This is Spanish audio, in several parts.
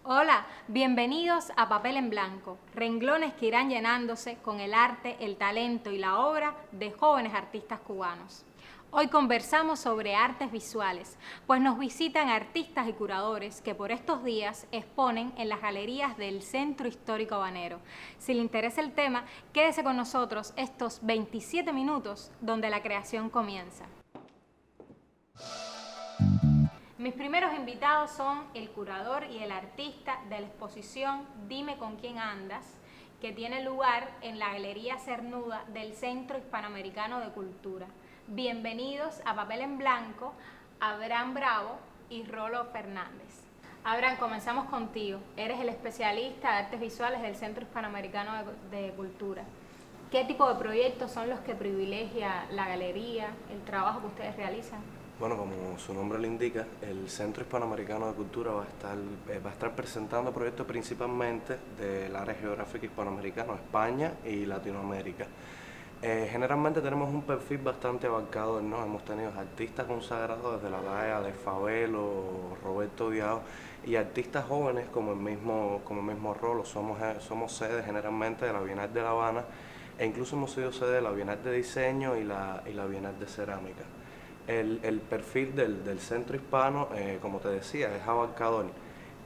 Hola, bienvenidos a Papel en Blanco, renglones que irán llenándose con el arte, el talento y la obra de jóvenes artistas cubanos. Hoy conversamos sobre artes visuales, pues nos visitan artistas y curadores que por estos días exponen en las galerías del Centro Histórico Habanero. Si le interesa el tema, quédese con nosotros estos 27 minutos donde la creación comienza. Mis primeros invitados son el curador y el artista de la exposición Dime con quién andas, que tiene lugar en la Galería Cernuda del Centro Hispanoamericano de Cultura. Bienvenidos a Papel en Blanco, Abraham Bravo y Rolo Fernández. Abraham, comenzamos contigo. Eres el especialista de artes visuales del Centro Hispanoamericano de Cultura. ¿Qué tipo de proyectos son los que privilegia la galería, el trabajo que ustedes realizan? Bueno, como su nombre lo indica, el Centro Hispanoamericano de Cultura va a estar presentando proyectos principalmente del área geográfica hispanoamericana, España y Latinoamérica. Generalmente tenemos un perfil bastante abarcador, ¿no? Hemos tenido artistas consagrados desde la talla de Fabelo, Roberto Diao, y artistas jóvenes como el mismo Rolo. Somos sede generalmente de la Bienal de La Habana, e incluso hemos sido sede de la Bienal de Diseño y la Bienal de Cerámica. El perfil del centro hispano, como te decía, es abarcador,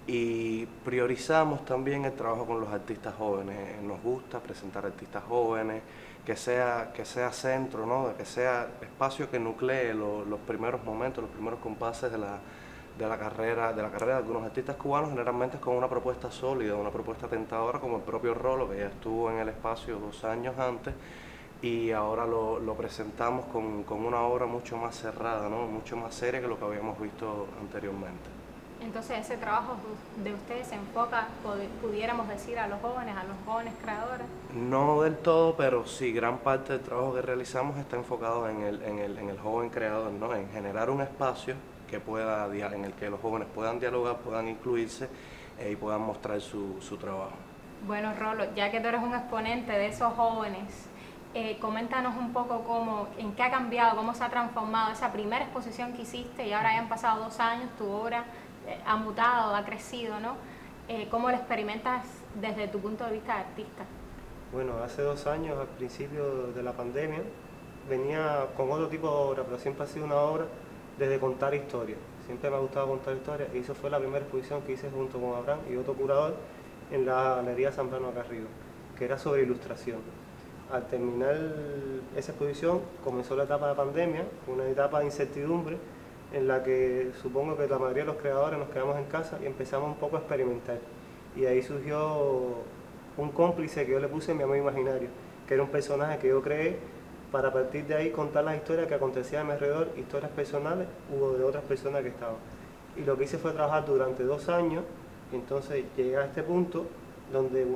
y priorizamos también el trabajo con los artistas jóvenes. Nos gusta presentar artistas jóvenes, que sea centro, ¿no? Que sea espacio que nuclee los primeros momentos, los primeros compases de la carrera de algunos artistas cubanos, generalmente con una propuesta sólida, una propuesta tentadora, como el propio Rolo, que ya estuvo en el espacio 2 años antes, y ahora lo presentamos con una obra mucho más cerrada, ¿no? Mucho más seria que lo que habíamos visto anteriormente. Entonces ese trabajo de ustedes se enfoca, pudiéramos decir, a los jóvenes creadores. No del todo, pero sí, gran parte del trabajo que realizamos está enfocado en el joven creador, ¿no? En generar un espacio en el que los jóvenes puedan dialogar, puedan incluirse y puedan mostrar su trabajo. Bueno, Rolo, ya que tú eres un exponente de esos jóvenes, coméntanos un poco en qué ha cambiado, cómo se ha transformado esa primera exposición que hiciste y ahora ya han pasado 2 años, tu obra ha mutado, ha crecido, ¿no? ¿Cómo lo experimentas desde tu punto de vista de artista? Bueno, hace 2 años, al principio de la pandemia, venía con otro tipo de obra, pero siempre ha sido una obra desde contar historias. Siempre me ha gustado contar historias, y eso fue la primera exposición que hice junto con Abraham y otro curador en la Galería San Bernardo acá arriba, que era sobre ilustración. Al terminar esa exposición comenzó la etapa de pandemia, una etapa de incertidumbre en la que supongo que la mayoría de los creadores nos quedamos en casa y empezamos un poco a experimentar. Y ahí surgió un cómplice que yo le puse en mi amigo imaginario, que era un personaje que yo creé para, a partir de ahí, contar las historias que acontecían a mi alrededor, historias personales o de otras personas que estaban. Y lo que hice fue trabajar durante 2 años, y entonces llegué a este punto donde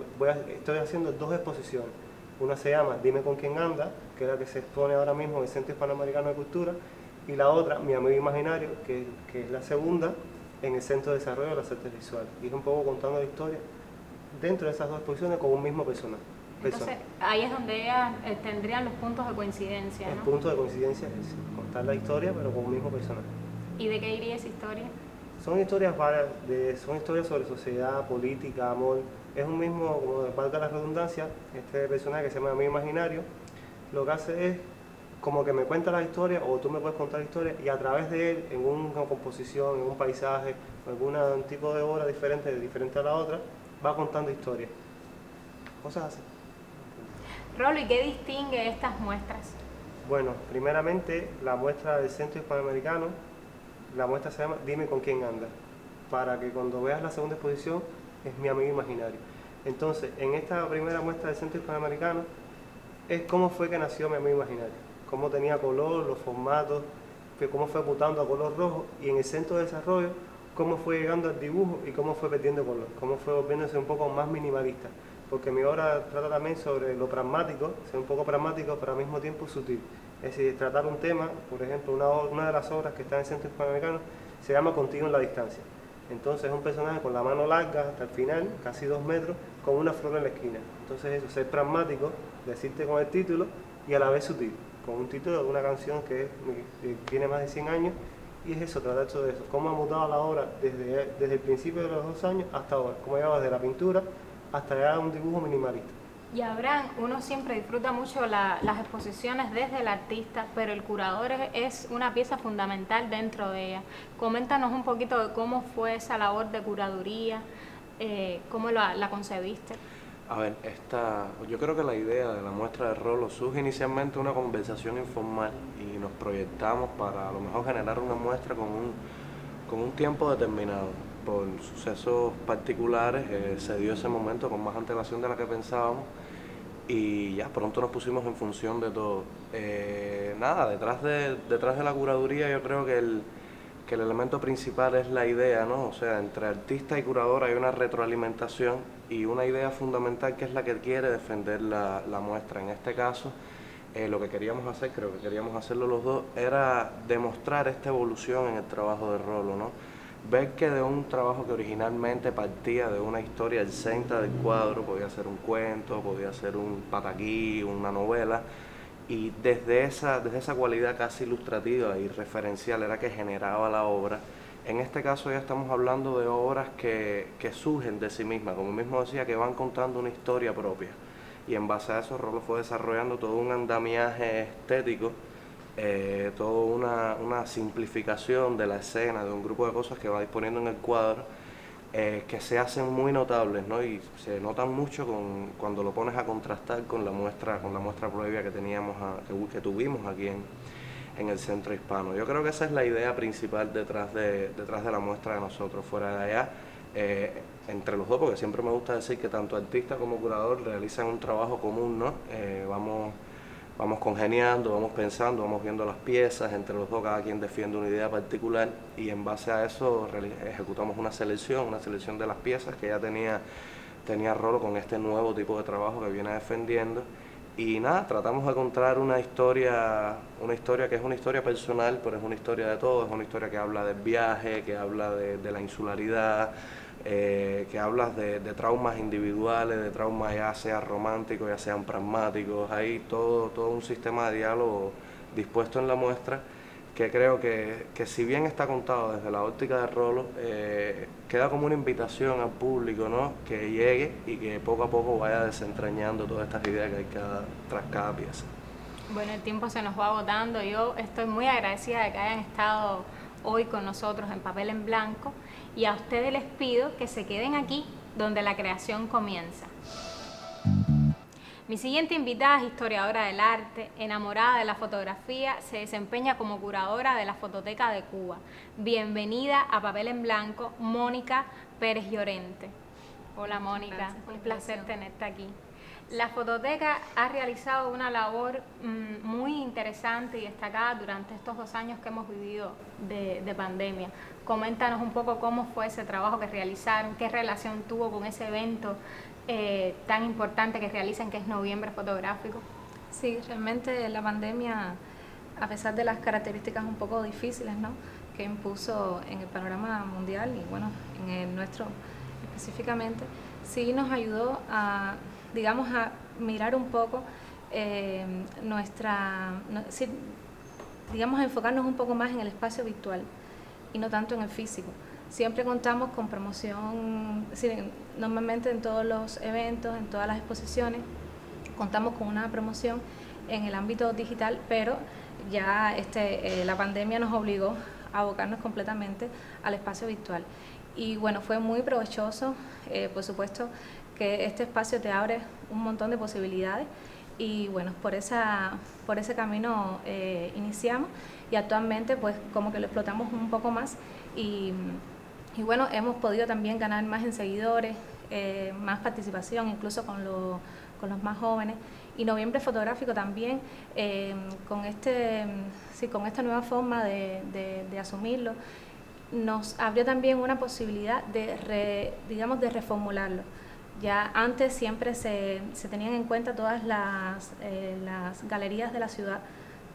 estoy haciendo 2 exposiciones. Una se llama Dime con quién anda, que es la que se expone ahora mismo en el Centro Hispanoamericano de Cultura, y la otra, Mi amigo imaginario, que es la segunda, en el Centro de Desarrollo de las Artes Visuales. Y es un poco contando la historia dentro de esas 2 exposiciones con un mismo personaje. Entonces, ahí es donde ellas tendrían los puntos de coincidencia, ¿no? El punto de coincidencia es contar la historia, pero con un mismo personaje. ¿Y de qué iría esa historia? Son historias varias, son historias sobre sociedad, política, amor. Es un mismo, como valga la redundancia, este personaje que se llama Amigo Imaginario, lo que hace es como que me cuenta la historia, o tú me puedes contar la historia, y a través de él, en una composición, en un paisaje, algún tipo de obra diferente a la otra, va contando historias. Cosas así. Rolo, ¿y qué distingue estas muestras? Bueno, primeramente la muestra del Centro Hispanoamericano, la muestra se llama Dime con quién andas, para que cuando veas la segunda exposición es mi amigo imaginario. Entonces, en esta primera muestra del Centro Hispanoamericano es cómo fue que nació mi amigo imaginario, cómo tenía color, los formatos, cómo fue mutando a color rojo, y en el centro de desarrollo cómo fue llegando al dibujo y cómo fue perdiendo color, cómo fue volviéndose un poco más minimalista, porque mi obra trata también sobre lo pragmático, ser un poco pragmático pero al mismo tiempo sutil. Es decir, tratar un tema, por ejemplo, una de las obras que está en el Centro Hispanoamericano se llama Contigo en la distancia. Entonces es un personaje con la mano larga hasta el final, casi 2 metros, con una flor en la esquina. Entonces eso, ser pragmático, decirte con el título y a la vez sutil, con un título de una canción que tiene más de 100 años, y es eso, tratar sobre eso, cómo ha mutado la obra desde el principio de los 2 años hasta ahora, cómo ha llegado desde la pintura hasta llegar a un dibujo minimalista. Y Abraham, uno siempre disfruta mucho las exposiciones desde el artista, pero el curador es una pieza fundamental dentro de ella. Coméntanos un poquito de cómo fue esa labor de curaduría, cómo la concebiste. A ver, yo creo que la idea de la muestra de Rolo surge inicialmente una conversación informal y nos proyectamos para a lo mejor generar una muestra con un tiempo determinado. Por sucesos particulares se dio ese momento con más antelación de la que pensábamos y ya pronto nos pusimos en función de todo. Nada, detrás de la curaduría yo creo que el elemento principal es la idea, ¿no? O sea, entre artista y curador hay una retroalimentación y una idea fundamental que es la que quiere defender la muestra. En este caso, lo que queríamos hacer, creo que queríamos hacerlo los dos, era demostrar esta evolución en el trabajo de Rolo, ¿no? Ver que de un trabajo que originalmente partía de una historia exenta del cuadro, podía ser un cuento, podía ser un pataquí, una novela, y desde esa cualidad casi ilustrativa y referencial era que generaba la obra. En este caso ya estamos hablando de obras que surgen de sí mismas, como mismo decía, que van contando una historia propia. Y en base a eso Rolo fue desarrollando todo un andamiaje estético, toda una simplificación de la escena, de un grupo de cosas que va disponiendo en el cuadro, que se hacen muy notables, ¿no? Y se notan mucho cuando lo pones a contrastar con la muestra previa que tuvimos aquí en el Centro Hispano. Yo creo que esa es la idea principal detrás de la muestra de nosotros. Fuera de allá, entre los dos, porque siempre me gusta decir que tanto artista como curador realizan un trabajo común, ¿no? Vamos congeniando, vamos pensando, vamos viendo las piezas, entre los dos cada quien defiende una idea particular y en base a eso ejecutamos una selección de las piezas que ya tenía Rolo con este nuevo tipo de trabajo que viene defendiendo. Y nada, tratamos de contar una historia que es una historia personal, pero es una historia de todo, es una historia que habla del viaje, que habla de la insularidad, que habla de traumas individuales, de traumas ya sean románticos, ya sean pragmáticos. Hay todo un sistema de diálogo dispuesto en la muestra que creo que si bien está contado desde la óptica de Rolo, queda como una invitación al público, ¿no? Que llegue y que poco a poco vaya desentrañando todas estas ideas que hay tras cada pieza. Bueno, el tiempo se nos va agotando. Yo estoy muy agradecida de que hayan estado hoy con nosotros en Papel en Blanco y a ustedes les pido que se queden aquí donde la creación comienza. Mi siguiente invitada es historiadora del arte, enamorada de la fotografía, se desempeña como curadora de la Fototeca de Cuba. Bienvenida a Papel en Blanco, Mónica Pérez Llorente. Hola Mónica, un placer tenerte aquí. La Fototeca ha realizado una labor muy interesante y destacada durante estos 2 años que hemos vivido de pandemia. Coméntanos un poco cómo fue ese trabajo que realizaron, qué relación tuvo con ese evento tan importante que realizan, que es Noviembre Fotográfico. Sí, realmente la pandemia, a pesar de las características un poco difíciles, ¿no?, que impuso en el panorama mundial y bueno, en el nuestro específicamente, sí nos ayudó a, digamos, a mirar un poco digamos, a enfocarnos un poco más en el espacio virtual y no tanto en el físico. Siempre contamos con promoción, normalmente en todos los eventos, en todas las exposiciones, contamos con una promoción en el ámbito digital, pero ya la pandemia nos obligó a abocarnos completamente al espacio virtual. Y bueno, fue muy provechoso, por supuesto que este espacio te abre un montón de posibilidades y bueno, por ese camino iniciamos y actualmente pues como que lo explotamos un poco más y bueno, hemos podido también ganar más en seguidores, más participación incluso con los más jóvenes. Y Noviembre Fotográfico también, con esta nueva forma de asumirlo, nos abrió también una posibilidad de reformularlo. Ya antes siempre se tenían en cuenta todas las galerías de la ciudad,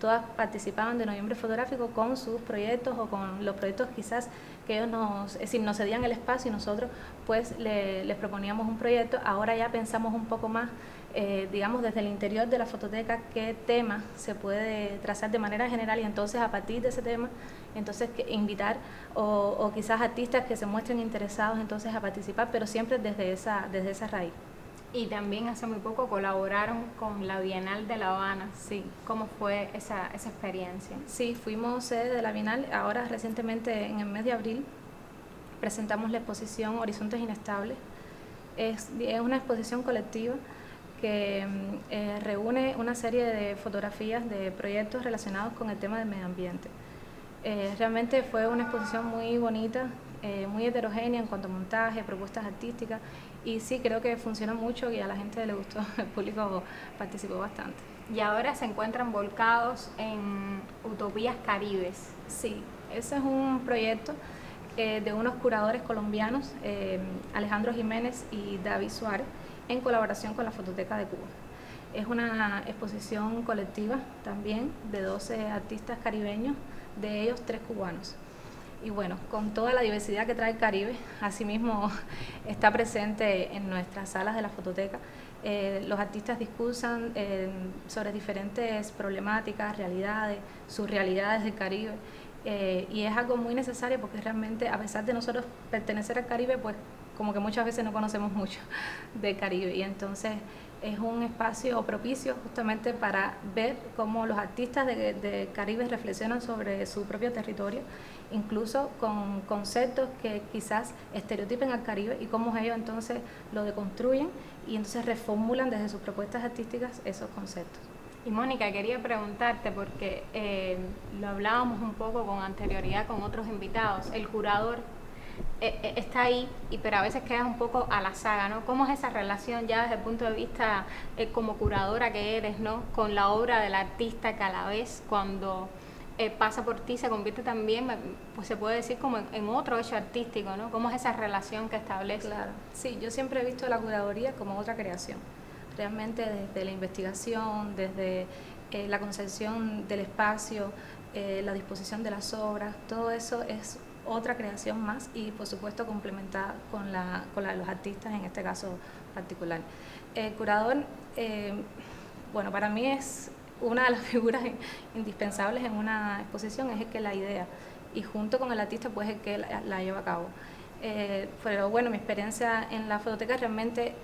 todas participaban de Noviembre Fotográfico con sus proyectos o con los proyectos quizás que ellos nos cedían el espacio y nosotros pues les proponíamos un proyecto. Ahora ya pensamos un poco más, desde el interior de la fototeca, qué tema se puede trazar de manera general y entonces a partir de ese tema, entonces invitar o quizás artistas que se muestren interesados entonces a participar, pero siempre desde esa raíz. Y también hace muy poco colaboraron con la Bienal de La Habana. Sí. ¿Cómo fue esa experiencia? Sí, fuimos sede de la Bienal. Ahora recientemente, en el mes de abril, presentamos la exposición Horizontes Inestables. Es una exposición colectiva que reúne una serie de fotografías de proyectos relacionados con el tema del medio ambiente. Realmente fue una exposición muy bonita, muy heterogénea en cuanto a montaje, propuestas artísticas, y sí, creo que funcionó mucho y a la gente le gustó, el público participó bastante. Y ahora se encuentran volcados en Utopías Caribes. Sí, ese es un proyecto de unos curadores colombianos, Alejandro Jiménez y David Suárez, en colaboración con la Fototeca de Cuba. Es una exposición colectiva también de 12 artistas caribeños, de ellos 3 cubanos. Y bueno, con toda la diversidad que trae el Caribe, asimismo está presente en nuestras salas de la fototeca. Los artistas discursan sobre diferentes problemáticas, realidades, surrealidades del Caribe, y es algo muy necesario porque realmente, a pesar de nosotros pertenecer al Caribe, pues como que muchas veces no conocemos mucho del Caribe, y entonces es un espacio propicio justamente para ver cómo los artistas de Caribe reflexionan sobre su propio territorio, incluso con conceptos que quizás estereotipen al Caribe, y cómo ellos entonces lo deconstruyen y entonces reformulan desde sus propuestas artísticas esos conceptos. Y Mónica, quería preguntarte, porque lo hablábamos un poco con anterioridad con otros invitados, el curador está ahí, pero a veces quedas un poco a la saga, ¿no? ¿Cómo es esa relación ya desde el punto de vista como curadora que eres, ¿no?, con la obra del artista, que a la vez cuando pasa por ti se convierte también, pues se puede decir, como en otro hecho artístico, ¿no? ¿Cómo es esa relación que establece? Claro, sí, yo siempre he visto la curaduría como otra creación, realmente desde la investigación, desde la concepción del espacio, la disposición de las obras, todo eso es otra creación más, y por supuesto complementada con la de los artistas en este caso particular. El curador, bueno, para mí es una de las figuras indispensables en una exposición, es el que la idea, y junto con el artista pues el que la lleva a cabo. Pero bueno, mi experiencia en la fototeca realmente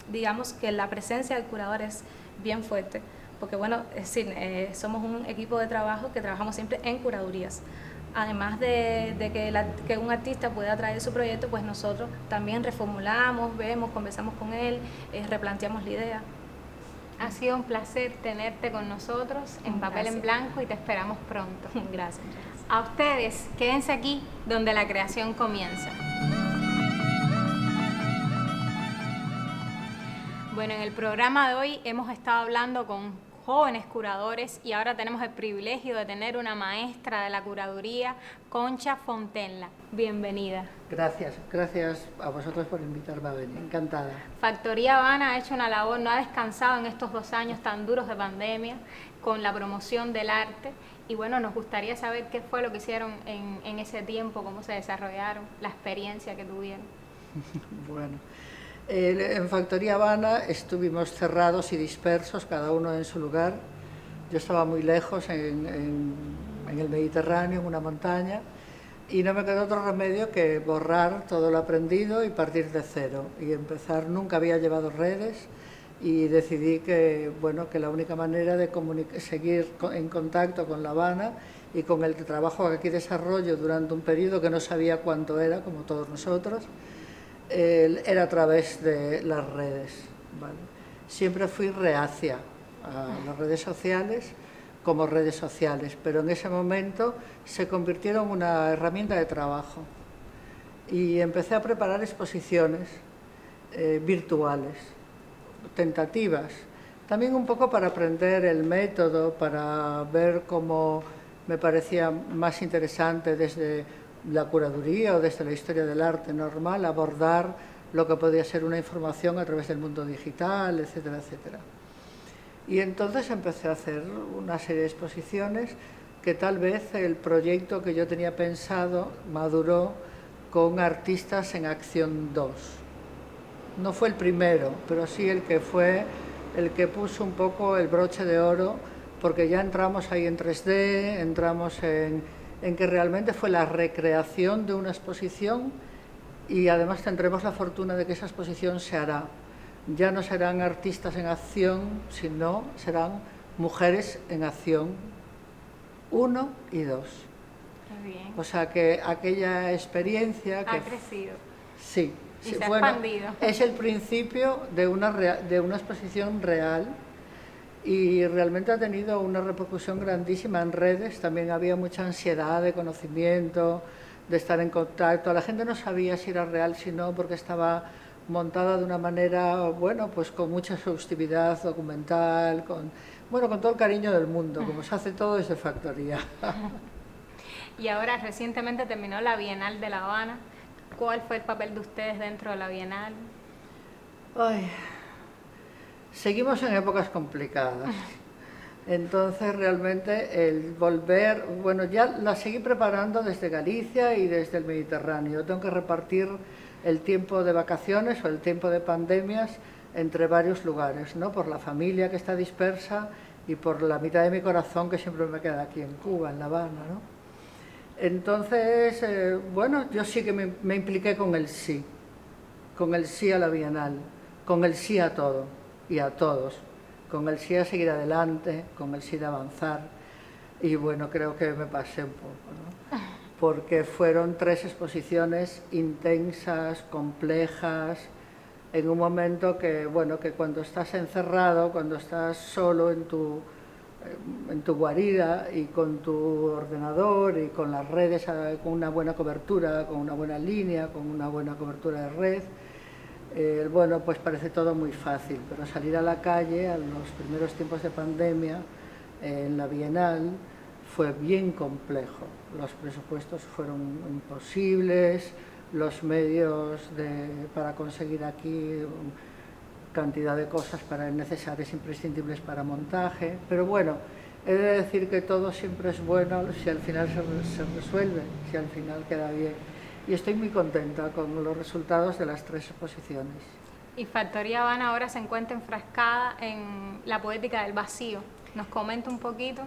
digamos que la presencia del curador es bien fuerte, porque bueno, es decir, somos un equipo de trabajo que trabajamos siempre en curadurías. Además de que un artista pueda traer su proyecto, pues nosotros también reformulamos, vemos, conversamos con él, replanteamos la idea. Ha sido un placer tenerte con nosotros en Papel en Blanco y te esperamos pronto. Gracias. A ustedes, quédense aquí donde la creación comienza. Bueno, en el programa de hoy hemos estado hablando con jóvenes curadores y ahora tenemos el privilegio de tener una maestra de la curaduría, Concha Fontenla. Bienvenida. Gracias a vosotros por invitarme a venir, encantada. Factoría Habana ha hecho una labor, no ha descansado en estos 2 años tan duros de pandemia con la promoción del arte, y bueno, nos gustaría saber qué fue lo que hicieron en ese tiempo, cómo se desarrollaron, la experiencia que tuvieron. Bueno, en Factoría Habana estuvimos cerrados y dispersos, cada uno en su lugar. Yo estaba muy lejos en el Mediterráneo, en una montaña, y no me quedó otro remedio que borrar todo lo aprendido y partir de cero y empezar. Nunca había llevado redes y decidí que, bueno, que la única manera de seguir en contacto con La Habana y con el trabajo que aquí desarrollo durante un periodo que no sabía cuánto era, como todos nosotros, era a través de las redes, ¿vale? siempre fui reacia a las redes sociales como redes sociales, pero en ese momento se convirtieron en una herramienta de trabajo y empecé a preparar exposiciones virtuales, tentativas, también un poco para aprender el método, para ver cómo me parecía más interesante desde la curaduría o desde la historia del arte normal abordar lo que podía ser una información a través del mundo digital, etcétera, etcétera. Y entonces empecé a hacer una serie de exposiciones que tal vez el proyecto que yo tenía pensado maduró con Artistas en Acción 2. No fue el primero, pero sí el que fue el que puso un poco el broche de oro, porque ya entramos ahí en 3D, entramos en que realmente fue la recreación de una exposición y además tendremos la fortuna de que esa exposición se hará. Ya no serán artistas en acción, sino serán mujeres en acción 1 y 2. Muy bien. O sea que aquella experiencia que Ha crecido. sí, Y sí, se ha bueno, expandido. es el principio de una exposición real y realmente ha tenido una repercusión grandísima en redes. También había mucha ansiedad de conocimiento, de estar en contacto. La gente no sabía si era real, si no, porque estaba montada de una manera, bueno, pues con mucha exhaustividad documental, con todo el cariño del mundo, como se hace todo desde factoría. Y ahora recientemente terminó la Bienal de La Habana. ¿Cuál fue el papel de ustedes dentro de la Bienal? Ay, seguimos en épocas complicadas. Entonces realmente el volver, bueno, ya la seguí preparando desde Galicia y desde el Mediterráneo. Tengo que repartir el tiempo de vacaciones o el tiempo de pandemias entre varios lugares, ¿no? Por la familia que está dispersa y por la mitad de mi corazón que siempre me queda aquí en Cuba, en La Habana, ¿no? Entonces, bueno, yo sí que me impliqué con el sí a la Bienal, con el sí a todo y a todos, con el sí a seguir adelante, con el sí de avanzar. Y bueno, creo que me pasé un poco, ¿no? Porque fueron 3 exposiciones intensas, complejas, en un momento que, bueno, que cuando estás encerrado, cuando estás solo en tu guarida y con tu ordenador y con las redes, con una buena cobertura, con una buena línea, con una buena cobertura de red, bueno, pues parece todo muy fácil, pero salir a la calle a los primeros tiempos de pandemia en la Bienal fue bien complejo. Los presupuestos fueron imposibles, los medios para conseguir aquí cantidad de cosas necesarias, imprescindibles para montaje, pero bueno, he de decir que todo siempre es bueno si al final se resuelve, si al final queda bien. Y estoy muy contenta con los resultados de las 3 exposiciones. Y Factoría Habana ahora se encuentra enfrascada en la poética del vacío. ¿Nos comenta un poquito?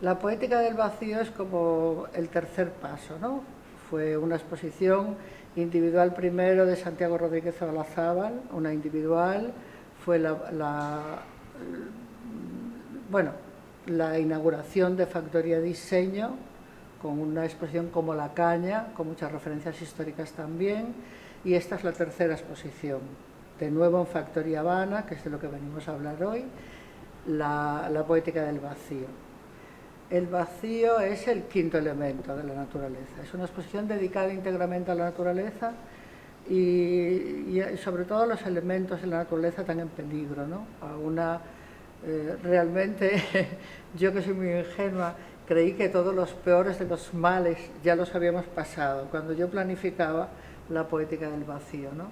La poética del vacío es como el tercer paso, ¿no? Fue una exposición individual primero de Santiago Rodríguez Olazábal, una individual, fue la inauguración de Factoría Diseño, con una exposición como La Caña, con muchas referencias históricas también, y esta es la tercera exposición, de nuevo en Factoría Habana, que es de lo que venimos a hablar hoy, la poética del vacío. El vacío es el quinto elemento de la naturaleza, es una exposición dedicada íntegramente a la naturaleza y sobre todo a los elementos de la naturaleza tan en peligro, ¿no? Realmente, yo que soy muy ingenua, creí que todos los peores de los males ya los habíamos pasado cuando yo planificaba la poética del vacío, ¿no?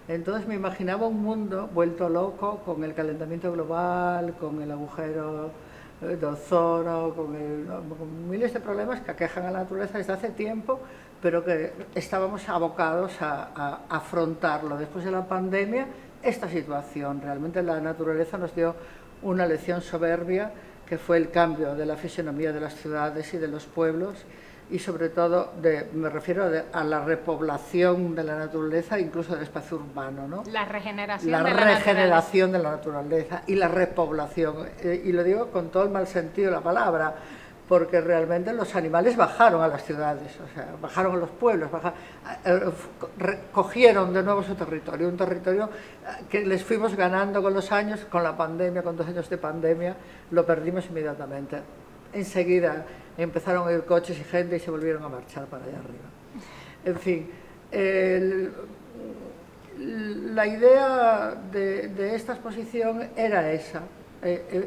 Entonces me imaginaba un mundo vuelto loco con el calentamiento global, con el agujero de ozono, con miles de problemas que aquejan a la naturaleza desde hace tiempo, pero que estábamos abocados a afrontarlo. Después de la pandemia, esta situación, realmente la naturaleza nos dio una lección soberbia, que fue el cambio de la fisonomía de las ciudades y de los pueblos, y sobre todo, me refiero a la repoblación de la naturaleza, incluso del espacio urbano, ¿no? La regeneración de la naturaleza y la repoblación, y lo digo con todo el mal sentido de la palabra, porque realmente los animales bajaron a las ciudades, o sea, bajaron a los pueblos, cogieron de nuevo su territorio, un territorio que les fuimos ganando con los años, con la pandemia, con 2 años de pandemia, lo perdimos inmediatamente. Enseguida empezaron a ir coches y gente y se volvieron a marchar para allá arriba. En fin, la idea de esta exposición era esa,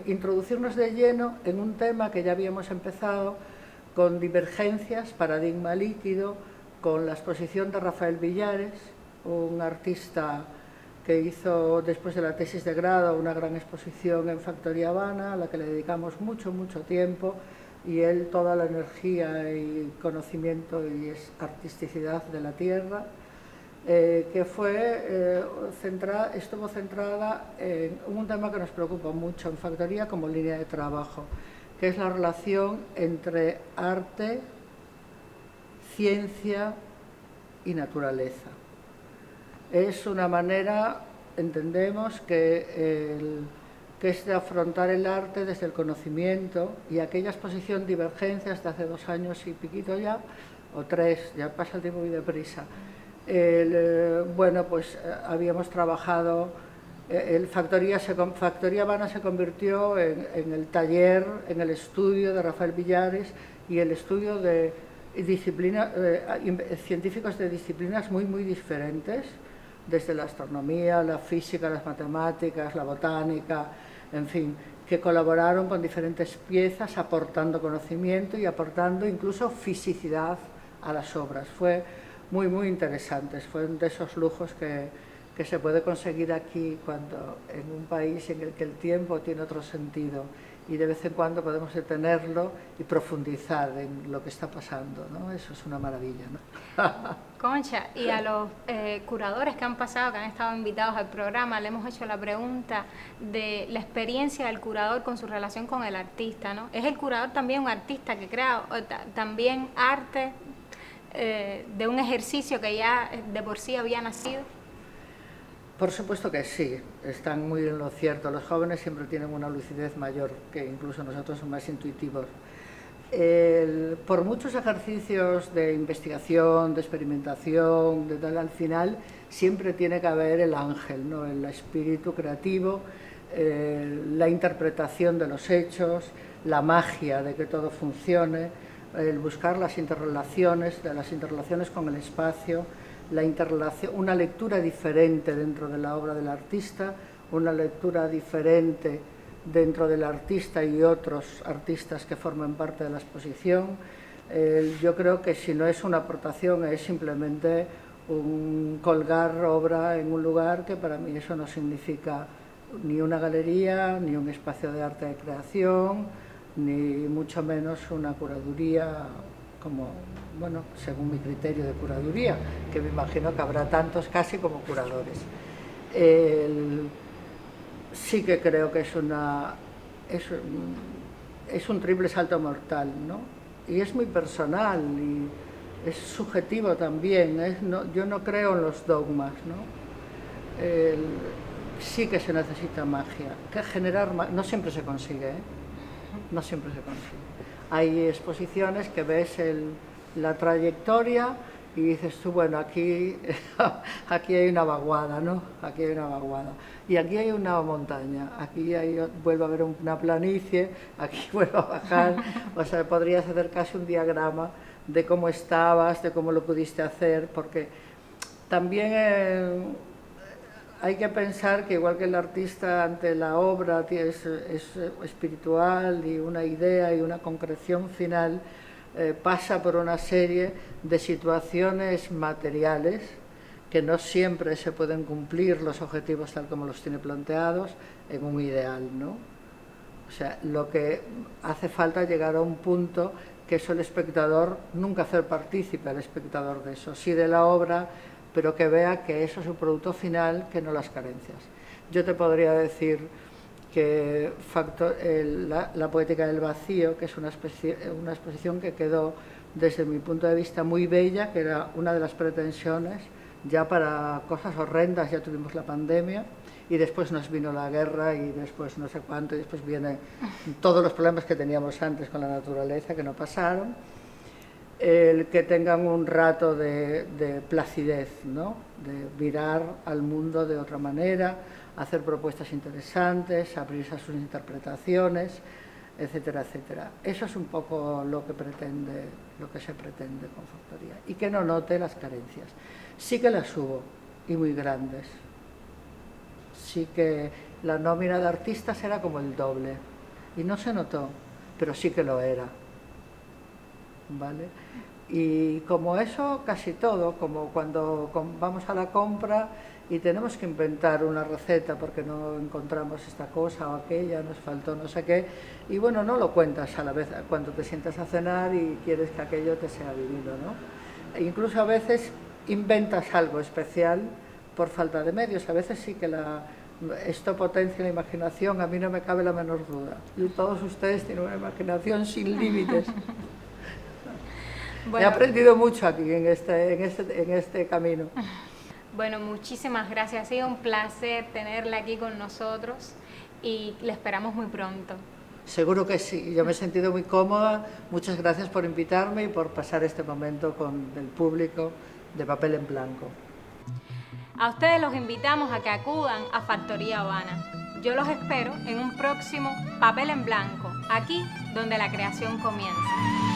introducirnos de lleno en un tema que ya habíamos empezado con divergencias, paradigma líquido, con la exposición de Rafael Villares, un artista que hizo después de la tesis de grado una gran exposición en Factoría Habana, a la que le dedicamos mucho tiempo, y él toda la energía y conocimiento y artisticidad de la tierra, que estuvo centrada en un tema que nos preocupa mucho en Factoría como línea de trabajo, que es la relación entre arte, ciencia y naturaleza. Es una manera, entendemos, que es de afrontar el arte desde el conocimiento, y aquella exposición Divergencias de hace 2 años y piquito ya, o 3, ya pasa el tiempo muy deprisa. Bueno, pues habíamos trabajado, Factoría Habana se convirtió en el taller, en el estudio de Rafael Villares y el estudio de científicos de disciplinas muy diferentes, desde la astronomía, la física, las matemáticas, la botánica, en fin, que colaboraron con diferentes piezas aportando conocimiento y aportando incluso fisicidad a las obras. Fue muy interesantes, fue de esos lujos que se puede conseguir aquí cuando en un país en el que el tiempo tiene otro sentido y de vez en cuando podemos detenerlo y profundizar en lo que está pasando, ¿no? Eso es una maravilla, ¿no? Concha, y a los curadores que han pasado, que han estado invitados al programa, le hemos hecho la pregunta de la experiencia del curador con su relación con el artista, ¿no? ¿Es el curador también un artista que crea también arte de un ejercicio que ya de por sí había nacido? Por supuesto que sí, están muy en lo cierto. Los jóvenes siempre tienen una lucidez mayor, que incluso nosotros somos más intuitivos. Por muchos ejercicios de investigación, de experimentación, al final siempre tiene que haber el ángel, ¿no? El espíritu creativo, la interpretación de los hechos, la magia de que todo funcione, el buscar las interrelaciones con el espacio, una lectura diferente dentro de la obra del artista, una lectura diferente dentro del artista y otros artistas que forman parte de la exposición. Yo creo que si no es una aportación, es simplemente un colgar obra en un lugar, que para mí eso no significa ni una galería, ni un espacio de arte de creación, ni mucho menos una curaduría como, bueno, según mi criterio de curaduría, que me imagino que habrá tantos casi como curadores. Sí que creo que es un triple salto mortal, ¿no? Y es muy personal y es subjetivo también, yo no creo en los dogmas, ¿no? Sí que se necesita magia, no siempre se consigue, ¿eh? No siempre se consigue. Hay exposiciones que ves la trayectoria y dices tú, bueno, aquí hay una vaguada, ¿no? Aquí hay una vaguada. Y aquí hay una montaña, vuelvo a ver una planicie, aquí vuelvo a bajar. O sea, podrías hacer casi un diagrama de cómo estabas, de cómo lo pudiste hacer, porque también hay que pensar que igual que el artista ante la obra es espiritual y una idea y una concreción final, pasa por una serie de situaciones materiales que no siempre se pueden cumplir los objetivos tal como los tiene planteados en un ideal, ¿no? O sea, lo que hace falta es llegar a un punto que eso el espectador, nunca hacer partícipe al espectador de eso, sí de la obra, pero que vea que eso es un producto final, que no las carencias. Yo te podría decir que la poética del vacío, que es una exposición que quedó desde mi punto de vista muy bella, que era una de las pretensiones, ya para cosas horrendas ya tuvimos la pandemia, y después nos vino la guerra y después no sé cuánto, y después vienen todos los problemas que teníamos antes con la naturaleza que no pasaron. El que tengan un rato de placidez, ¿no? De mirar al mundo de otra manera, hacer propuestas interesantes, abrirse a sus interpretaciones, etcétera, etcétera. Eso es un poco lo que se pretende con Factoría. Y que no note las carencias. Sí que las hubo, y muy grandes. Sí que la nómina de artistas era como el doble. Y no se notó, pero sí que lo era. ¿Vale? Y como eso, casi todo, como cuando vamos a la compra y tenemos que inventar una receta porque no encontramos esta cosa o aquella, nos faltó no sé qué, y bueno, no lo cuentas a la vez cuando te sientas a cenar y quieres que aquello te sea divino, ¿no? E incluso a veces inventas algo especial por falta de medios, a veces sí que esto potencia la imaginación, a mí no me cabe la menor duda, y todos ustedes tienen una imaginación sin límites. Bueno, he aprendido mucho aquí en este camino. Bueno, muchísimas gracias. Ha sido un placer tenerla aquí con nosotros y la esperamos muy pronto. Seguro que sí. Yo me he sentido muy cómoda. Muchas gracias por invitarme y por pasar este momento con el público de Papel en Blanco. A ustedes los invitamos a que acudan a Factoría Habana. Yo los espero en un próximo Papel en Blanco, aquí donde la creación comienza.